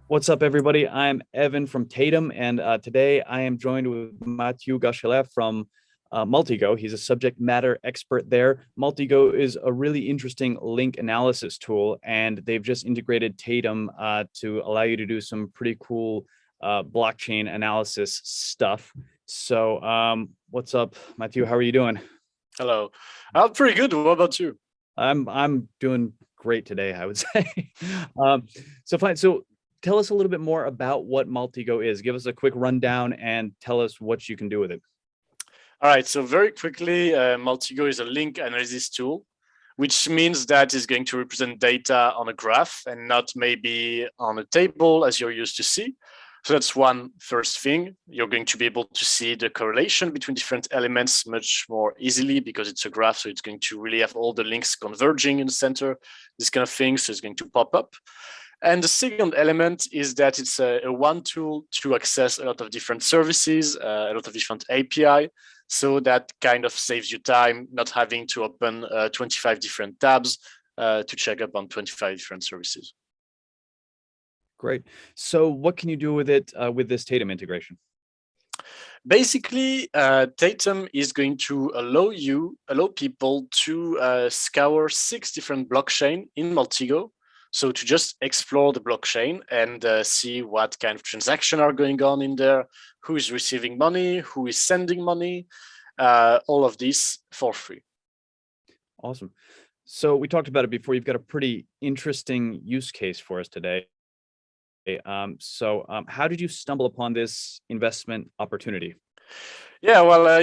What's up, everybody? I'm Evan from Tatum, and today I am joined with Mathieu Gaucheler from Maltego. He's a subject matter expert there. Maltego is a really interesting link analysis tool, and they've just integrated Tatum to allow you to do some pretty cool blockchain analysis stuff. So, what's up, Mathieu? How are you doing? Hello. I'm pretty good. What about you? I'm doing great today, I would say. So fine. So tell us a little bit more about what Maltego is. Give us a quick rundown and tell us what you can do with it. All right. So very quickly, Maltego is a link analysis tool, which means that it's going to represent data on a graph and not maybe on a table as you're used to see. So that's one first thing. You're going to be able to see the correlation between different elements much more easily because it's a graph. So it's going to really have all the links converging in the center, this kind of thing. So it's going to pop up. And the second element is that it's a one tool to access a lot of different services, a lot of different API. So that kind of saves you time not having to open 25 different tabs to check up on 25 different services. Great. So what can you do with it with this Tatum integration? Basically, Tatum is going to allow people to scour 6 different blockchain in Maltego. So to just explore the blockchain and see what kind of transactions are going on in there, who is receiving money, who is sending money, all of this for free. Awesome. So we talked about it before. You've got a pretty interesting use case for us today. How did you stumble upon this investment opportunity? Yeah, well,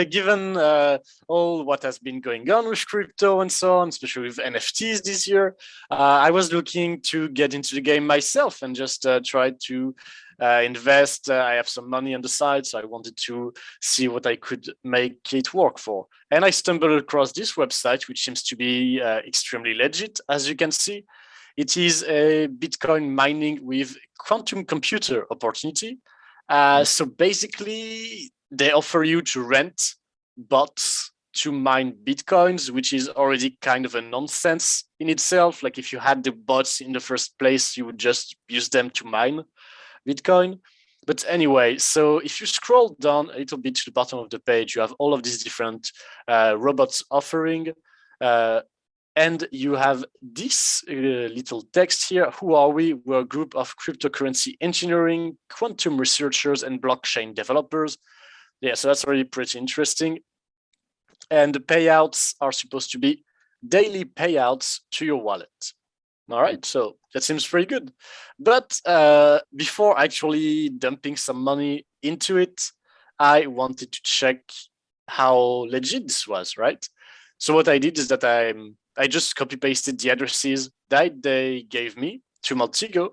given all what has been going on with crypto and so on, especially with NFTs this year, I was looking to get into the game myself and just try to invest. I have some money on the side, so I wanted to see what I could make it work for. And I stumbled across this website, which seems to be extremely legit, as you can see. It is a Bitcoin mining with quantum computer opportunity. So basically, they offer you to rent bots to mine Bitcoins, which is already kind of a nonsense in itself. Like if you had the bots in the first place, you would just use them to mine Bitcoin. But anyway, so if you scroll down a little bit to the bottom of the page, you have all of these different robots offering. And you have this little text here. Who are we? We're a group of cryptocurrency engineering, quantum researchers, and blockchain developers. Yeah, so that's really pretty interesting. And the payouts are supposed to be daily payouts to your wallet. All right, so that seems pretty good. But before actually dumping some money into it, I wanted to check how legit this was, right? So what I did is that I just copy pasted the addresses that they gave me to Maltego,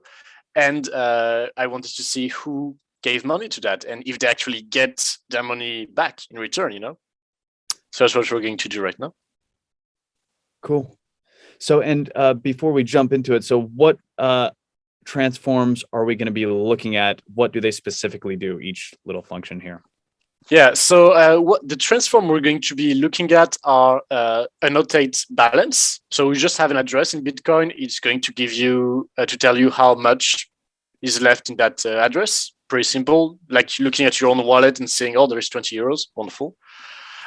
and I wanted to see who gave money to that and if they actually get their money back in return, So that's what we're going to do right now. Cool. So, and before we jump into it, so what transforms are we going to be looking at? What do they specifically do, each little function here? Yeah, so what the transform we're going to be looking at are annotate balance. So we just have an address in Bitcoin. It's going to give you to tell you how much is left in that address. Pretty simple, like looking at your own wallet and saying, oh, there is 20 euros. Wonderful.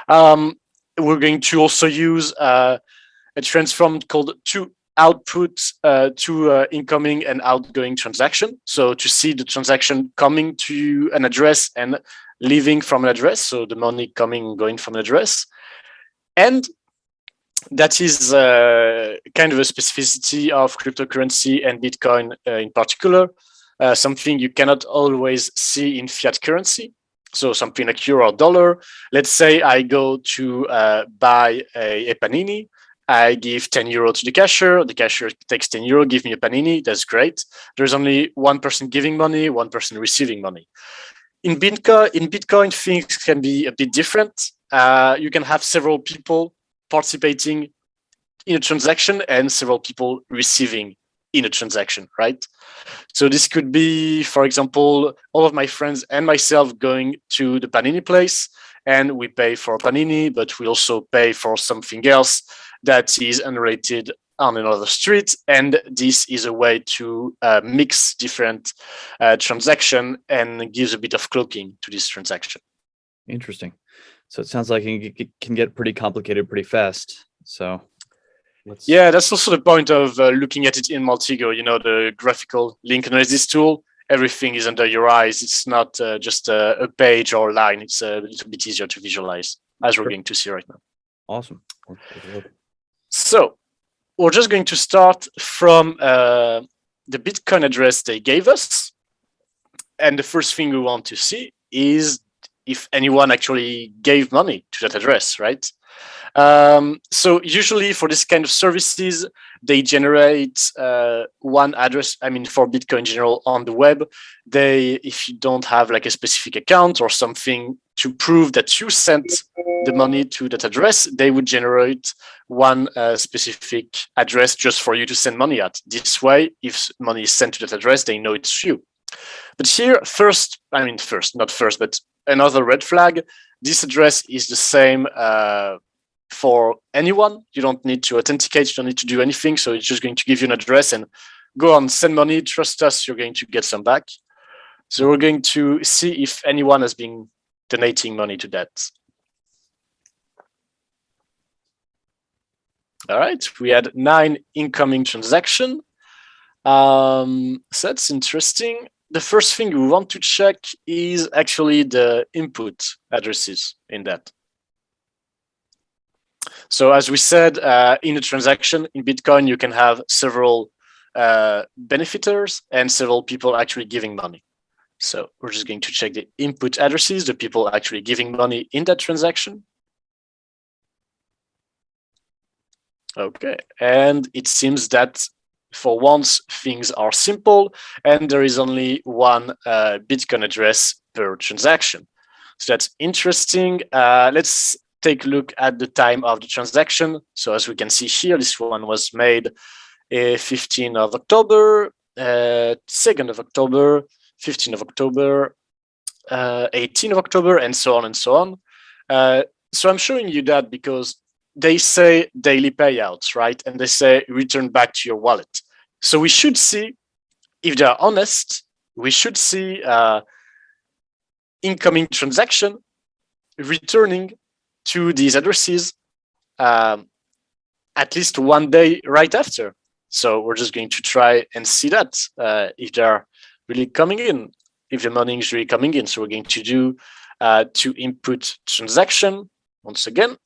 We're going to also use a transform called to output to incoming and outgoing transaction. So to see the transaction coming to an address and leaving from an address, so the money coming and going from an address. And that is kind of a specificity of cryptocurrency and Bitcoin in particular, something you cannot always see in fiat currency. So something like euro or dollar. Let's say I go to buy a panini. I give 10 euro to the cashier takes 10 euro, give me a panini, that's great. There's only one person giving money, one person receiving money. In Bitcoin, things can be a bit different. You can have several people participating in a transaction and several people receiving in a transaction, right? So this could be, for example, all of my friends and myself going to the panini place, and we pay for a panini, but we also pay for something else that is unrelated on another street, and this is a way to mix different transaction and gives a bit of cloaking to this transaction. Interesting. So it sounds like it can get pretty complicated pretty fast. So yeah, that's also the point of looking at it in Maltego, you know, the graphical link analysis tool. Everything is under your eyes. It's not just a page or a line. It's a little bit easier to visualize, as we're going to see right now. Awesome. So we're just going to start from the Bitcoin address they gave us. And the first thing we want to see is if anyone actually gave money to that address, right? So usually for this kind of services, they generate one address. I mean, for Bitcoin in general on the web, if you don't have like a specific account or something to prove that you sent the money to that address, they would generate one specific address just for you to send money at. This way, if money is sent to that address, they know it's you. But here, not first, but another red flag, this address is the same for anyone. You don't need to authenticate, you don't need to do anything. So it's just going to give you an address and go on, send money, trust us, you're going to get some back. So we're going to see if anyone has been donating money to that. All right, we had 9 incoming transactions. So that's interesting. The first thing we want to check is actually the input addresses in that. So as we said, in a transaction in Bitcoin, you can have several benefiters and several people actually giving money. So we're just going to check the input addresses, the people actually giving money in that transaction. Okay, and it seems that for once, things are simple, and there is only one Bitcoin address per transaction. So that's interesting. Let's take a look at the time of the transaction. So as we can see here, this one was made 15th of October, 2nd of October, 15th of October, 18th of October, and so on and so on. So I'm showing you that because they say daily payouts, right? And they say return back to your wallet. So we should see, if they are honest, we should see incoming transaction returning to these addresses at least one day right after. So we're just going to try and see that if they're really coming in, if the money is really coming in. So we're going to do to input transaction once again,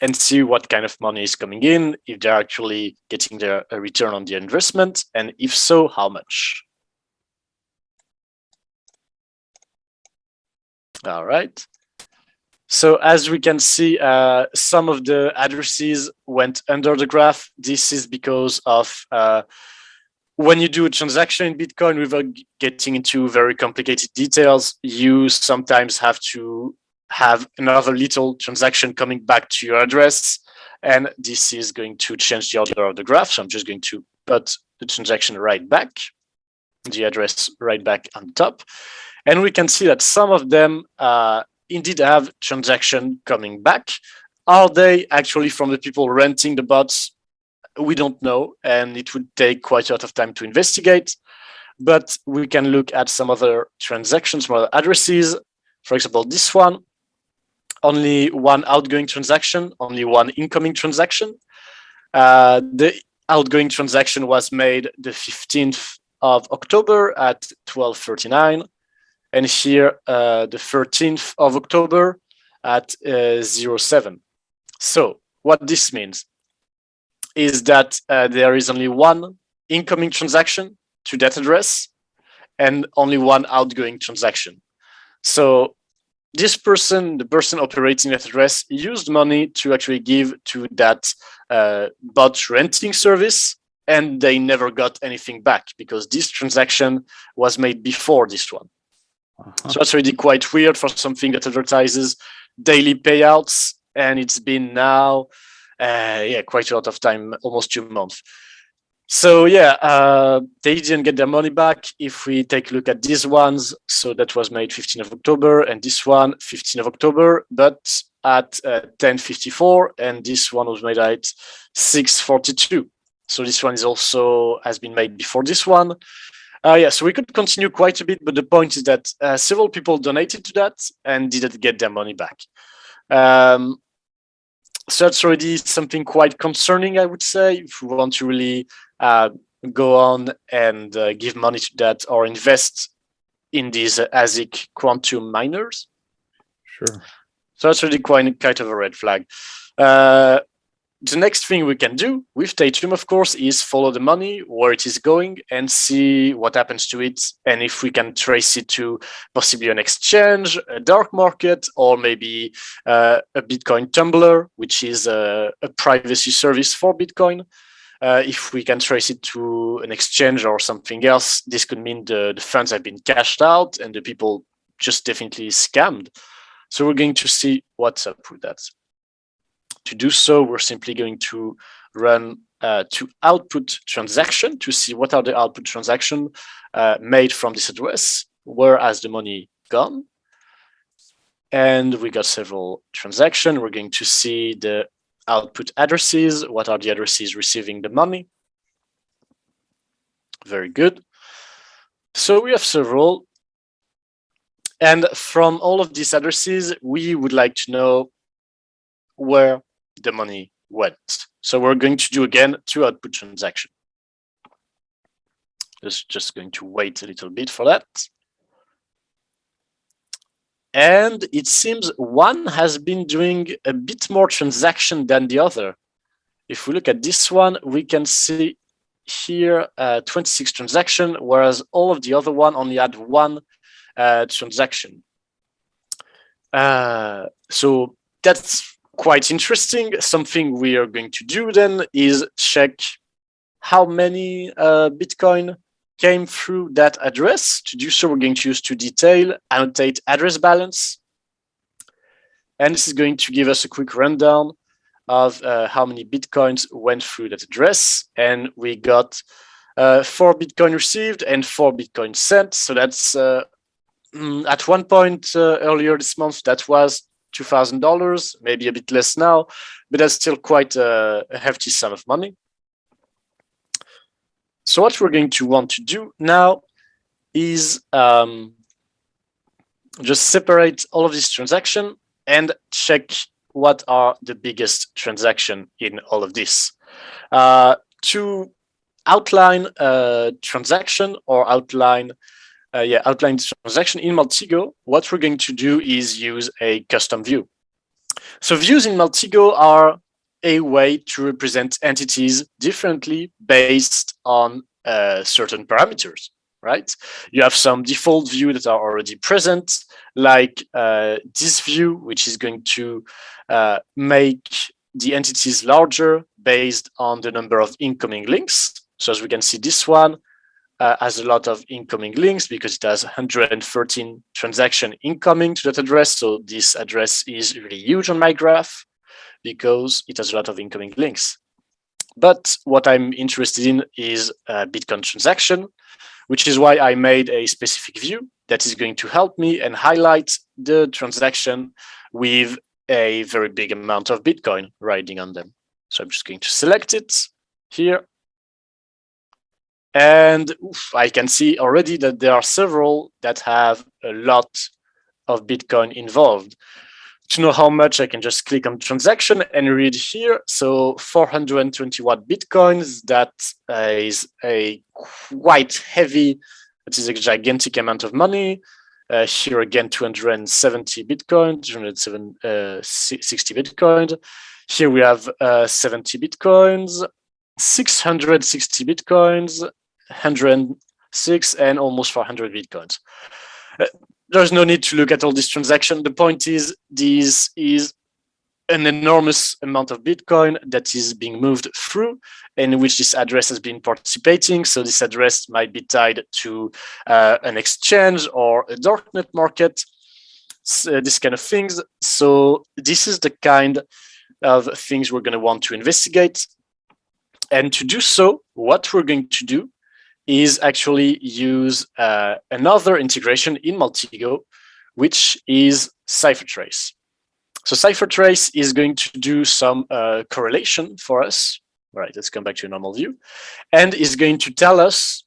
and see what kind of money is coming in, if they're actually getting their return on their investment, and if so, how much. All right. So as we can see, some of the addresses went under the graph. This is because of when you do a transaction in Bitcoin without getting into very complicated details, you sometimes have to have another little transaction coming back to your address, and this is going to change the order of the graph. So I'm just going to put the transaction right back, the address right back on top, and we can see that some of them indeed have transaction coming back. Are they actually from the people renting the bots? We don't know, and it would take quite a lot of time to investigate, but we can look at some other transactions, some other addresses. For example, this one, only one outgoing transaction, only one incoming transaction. The outgoing transaction was made the 15th of October at 12:39, and here the 13th of October at 07. So what this means is that there is only one incoming transaction to that address and only one outgoing transaction. So this person, the person operating that address, used money to actually give to that bot renting service, and they never got anything back because this transaction was made before this one. So that's already quite weird for something that advertises daily payouts, and it's been now, quite a lot of time, almost 2 months. So yeah, they didn't get their money back. If we take a look at these ones, so that was made 15th of October, and this one, 15th of October, but at 10:54, and this one was made at 6:42. So this one is also has been made before this one. Yeah, so we could continue quite a bit, but the point is that several people donated to that and didn't get their money back. So that's already something quite concerning, I would say, if we want to really go on and give money to that or invest in these ASIC quantum miners. Sure. So that's really quite kind of a red flag. The next thing we can do with Tatum, of course, is follow the money, where it is going, and see what happens to it, and if we can trace it to possibly an exchange, a dark market, or maybe a Bitcoin Tumblr, which is a privacy service for Bitcoin. If we can trace it to an exchange or something else, this could mean the funds have been cashed out and the people just definitely scammed. So we're going to see what's up with that. To do so, we're simply going to run to output transaction to see what are the output transaction made from this address, where has the money gone. And we got several transactions. We're going to see the output addresses, what are the addresses receiving the money. Very good. So we have several. And from all of these addresses, we would like to know where the money went. So we're going to do again 2 output transaction. Just going to wait a little bit for that. And it seems one has been doing a bit more transaction than the other. If we look at this one, we can see here 26 transaction, whereas all of the other one only had 1 transaction. So that's quite interesting. Something we are going to do then is check how many Bitcoin came through that address. To do so, we're going to use toDetail, annotate address balance. And this is going to give us a quick rundown of how many Bitcoins went through that address. And we got 4 Bitcoin received and 4 Bitcoin sent. So that's at one point earlier this month, that was $2,000, maybe a bit less now, but that's still quite a hefty sum of money. So what we're going to want to do now is just separate all of these transactions and check what are the biggest transaction in all of this. To outline a transaction or outline transaction in Maltego, what we're going to do is use a custom view. So views in Maltego are a way to represent entities differently based on certain parameters, right? You have some default view that are already present, like this view, which is going to make the entities larger based on the number of incoming links. So as we can see, this one has a lot of incoming links because it has 113 transaction incoming to that address. So this address is really huge on my graph because it has a lot of incoming links. But what I'm interested in is Bitcoin transaction, which is why I made a specific view that is going to help me and highlight the transaction with a very big amount of Bitcoin riding on them. So I'm just going to select it here. And I can see already that there are several that have a lot of Bitcoin involved. To know how much, I can just click on transaction and read here. So 421 Bitcoins, that is a quite heavy, it is a gigantic amount of money. Here again, 270 Bitcoin, 260 Bitcoin. Here we have 70 Bitcoins, 660 Bitcoins, 106 and almost 400 Bitcoins. There's no need to look at all these transactions. The point is, this is an enormous amount of Bitcoin that is being moved through and in which this address has been participating. So this address might be tied to an exchange or a darknet market, this kind of things. So this is the kind of things we're going to want to investigate. And to do so, what we're going to do is actually use another integration in Maltego, which is CipherTrace. So CipherTrace is going to do some correlation for us. All right, let's come back to a normal view, and is going to tell us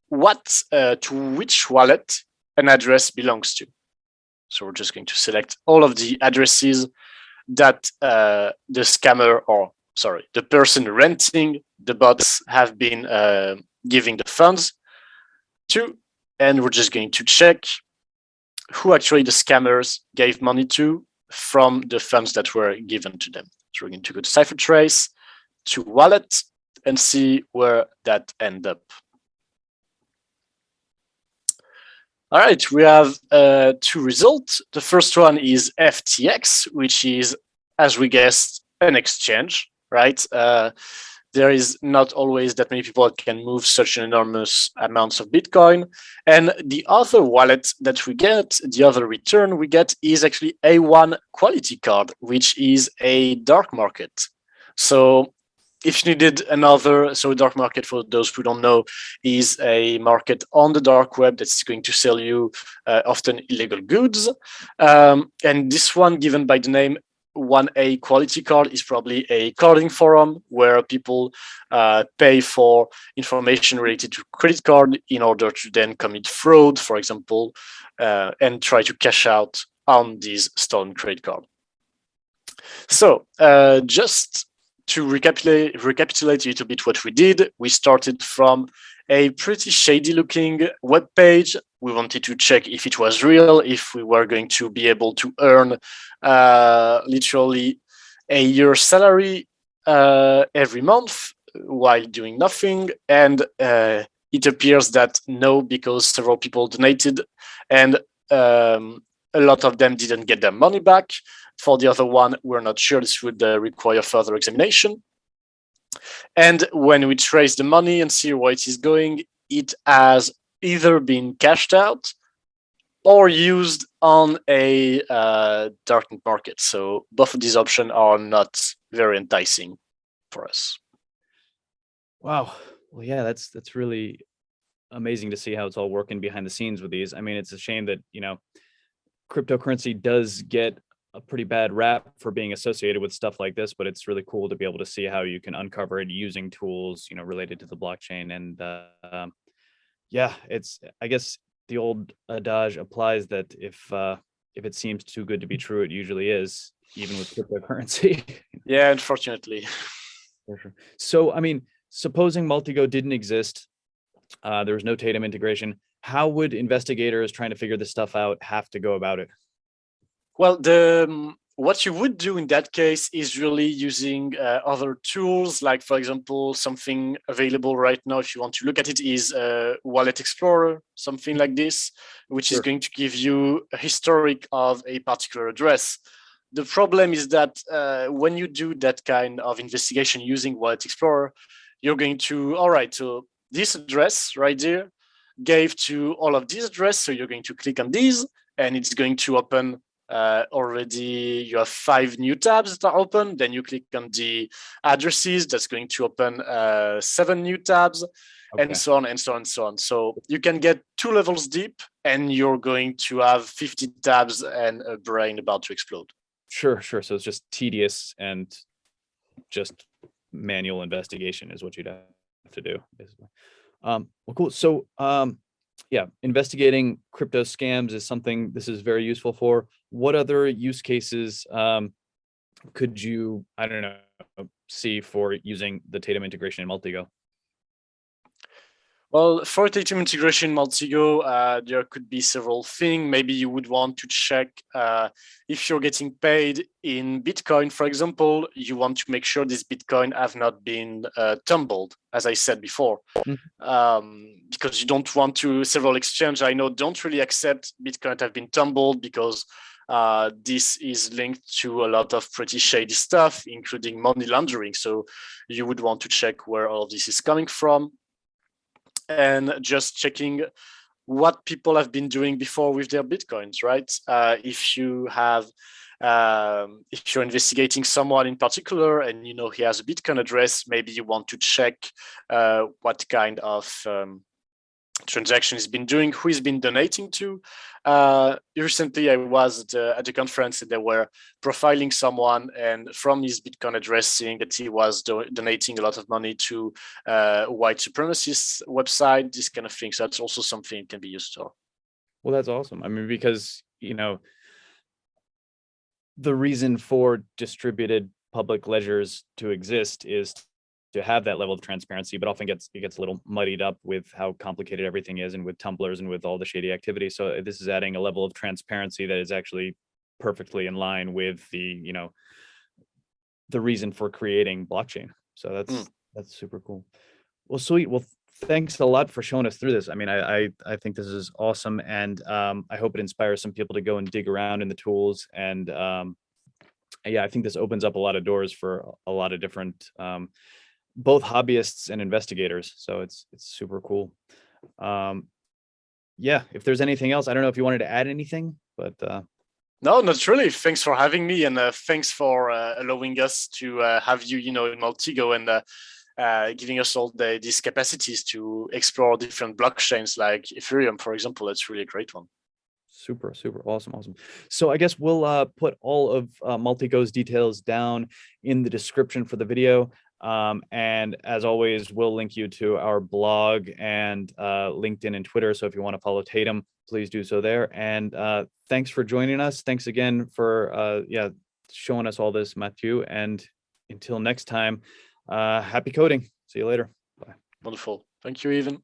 what to which wallet an address belongs to. So we're just going to select all of the addresses that the scammer, or sorry, the person renting the bots have been giving the funds to, and we're just going to check who actually the scammers gave money to from the funds that were given to them. So we're going to go to CipherTrace, to wallet, and see where that end up. All right, we have two results. The first one is FTX, which is, as we guessed, an exchange, right? There is not always that many people that can move such an enormous amounts of Bitcoin. And the other wallet that we get, the other return we get, is actually A1 quality card, which is a dark market. So if you needed another, so dark market, for those who don't know, is a market on the dark web that's going to sell you often illegal goods. And this one, given by the name 1A quality card, is probably a carding forum where people pay for information related to credit card in order to then commit fraud, for example, and try to cash out on these stolen credit card. So just to recapitulate a little bit what we did, we started from a pretty shady looking web page. We wanted to check if it was real, if we were going to be able to earn literally a year's salary every month while doing nothing. And it appears that no, because several people donated and a lot of them didn't get their money back. For the other one, we're not sure. This would require further examination. And when we trace the money and see where it is going, it has either been cashed out or used on a darkened market. So both of these options are not very enticing for us. Wow. Well, yeah, that's really amazing to see how it's all working behind the scenes with these. I mean, it's a shame that, cryptocurrency does get a pretty bad rap for being associated with stuff like this, but it's really cool to be able to see how you can uncover it using tools, related to the blockchain. And yeah, I guess the old adage applies that if it seems too good to be true, it usually is, even with cryptocurrency. Yeah, unfortunately. For sure. So, I mean, supposing Maltego didn't exist, there was no Tatum integration, how would investigators trying to figure this stuff out have to go about it? Well, what you would do in that case is really using other tools, like, for example, something available right now, if you want to look at it, is Wallet Explorer, something like this, which is going to give you a historic of a particular address. The problem is that when you do that kind of investigation using Wallet Explorer, you're going to, all right, so this address right there gave to all of these addresses. So you're going to click on these, and it's going to open already. You have 5 new tabs that are open. Then you click on the addresses. That's going to open 7 new tabs, and so on and so on and so on. So you can get 2 levels deep, and you're going to have 50 tabs and a brain about to explode. Sure. So it's just tedious and just manual investigation is what you'd have to do, basically. Well, cool. So, yeah, investigating crypto scams is something this is very useful for. What other use cases could you, I don't know, see for using the Tatum integration in Maltego? Well, for Tatum integration in Maltego, there could be several things. Maybe you would want to check if you're getting paid in Bitcoin, for example, you want to make sure this Bitcoin have not been tumbled, as I said before. Because you don't want to, several exchanges I know don't really accept Bitcoin that have been tumbled, because this is linked to a lot of pretty shady stuff, including money laundering. So you would want to check where all of this is coming from. And just checking what people have been doing before with their Bitcoins, right? If you have, if you're investigating someone in particular and you know he has a Bitcoin address, maybe you want to check what kind of transaction he's been doing, who he's been donating to. Recently, I was at a conference and they were profiling someone, and from his Bitcoin address, seeing that he was donating a lot of money to white supremacist website, this kind of thing. So that's also something it can be used for. Well, that's awesome. I mean, because, the reason for distributed public ledgers to exist is to have that level of transparency, but often it gets a little muddied up with how complicated everything is and with tumblers and with all the shady activity. So this is adding a level of transparency that is actually perfectly in line with the reason for creating blockchain. So that's super cool. Well, sweet. Well, thanks a lot for showing us through this. I mean, I think this is awesome, and I hope it inspires some people to go and dig around in the tools. And yeah, I think this opens up a lot of doors for a lot of different both hobbyists and investigators. So it's super cool. Yeah, if there's anything else, I don't know if you wanted to add anything, but no, not really. Thanks for having me, and thanks for allowing us to have you, in Maltego, and giving us all these capacities to explore different blockchains like Ethereum, for example. That's really a great one. Super awesome. So I guess we'll put all of Maltego's details down in the description for the video. And as always, we'll link you to our blog and LinkedIn and Twitter. So if you want to follow Tatum, please do so there. And thanks for joining us. Thanks again for showing us all this, Mathieu. And until next time, happy coding. See you later. Bye. Wonderful. Thank you, Evan.